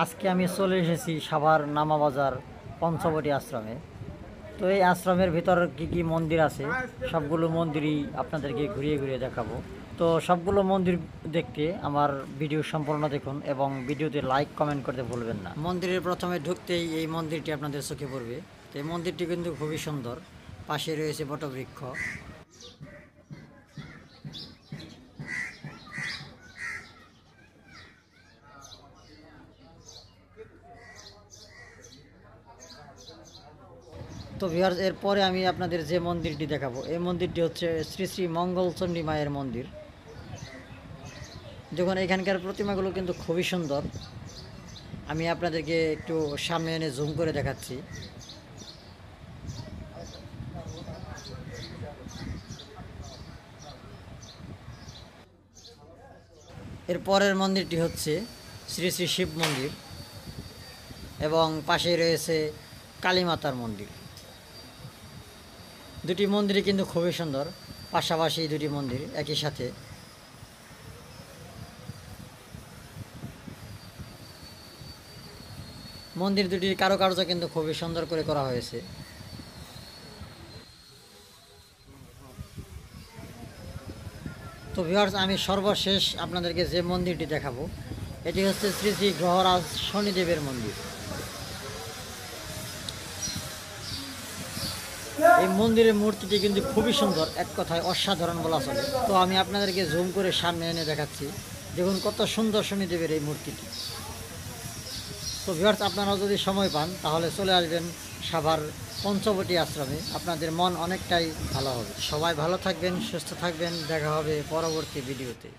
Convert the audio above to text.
আজকে আমি চলে এসেছি সাভার নামাবাজার পঞ্চবটি আশ্রমে। তো এই আশ্রমের ভিতর কি কি মন্দির আছে সবগুলো মন্দিরই আপনাদেরকে ঘুরিয়ে ঘুরিয়ে দেখাবো। তো সবগুলো মন্দির দেখতে আমার ভিডিও সম্পূর্ণ দেখুন এবং ভিডিওতে লাইক কমেন্ট করতে ভুলবেন না। মন্দিরের প্রথমে ঢুকতেই এই মন্দিরটি আপনাদের চোখে পড়বে। তো এই মন্দিরটি কিন্তু খুবই সুন্দর, পাশে রয়েছে বটবৃক্ষ। তো ভিউয়ার্স, এরপরে আমি আপনাদের যে মন্দিরটি দেখাবো এই মন্দিরটি হচ্ছে শ্রী শ্রী মঙ্গলচণ্ডী মায়ের মন্দির। দেখুন এখানকার প্রতিমাগুলো কিন্তু খুবই সুন্দর। আমি আপনাদেরকে একটু সামনে এনে জুম করে দেখাচ্ছি। এর পরের মন্দিরটি হচ্ছে শ্রী শ্রী শিব মন্দির এবং পাশেই রয়েছে কালীমাতার মন্দির। দুটি মন্দিরই কিন্তু খুবই সুন্দর, পাশাপাশি দুটি মন্দির একই সাথে। মন্দির দুটির কারুকার্য কিন্তু খুবই সুন্দর করে করা হয়েছে। তো ভিউয়ার্স, আমি সর্বশেষ আপনাদেরকে যে মন্দিরটি দেখাবো এটি হচ্ছে শ্রী শ্রী গ্রহরাজ শনিদেবের মন্দির। এই মন্দিরের মূর্তিটি কিন্তু খুবই সুন্দর, এক কথায় অসাধারণ বলা চলে। তো আমি আপনাদেরকে জুম করে সামনে এনে দেখাচ্ছি। দেখুন কত সুন্দর শনিদেবের এই মূর্তিটি। তো ভিউয়ার্স, আপনারা যদি সময় পান তাহলে চলে আসবেন সাভার পঞ্চবটি আশ্রমে, আপনাদের মন অনেকটাই ভালো হবে। সবাই ভালো থাকবেন, সুস্থ থাকবেন, দেখা হবে পরবর্তী ভিডিওতে।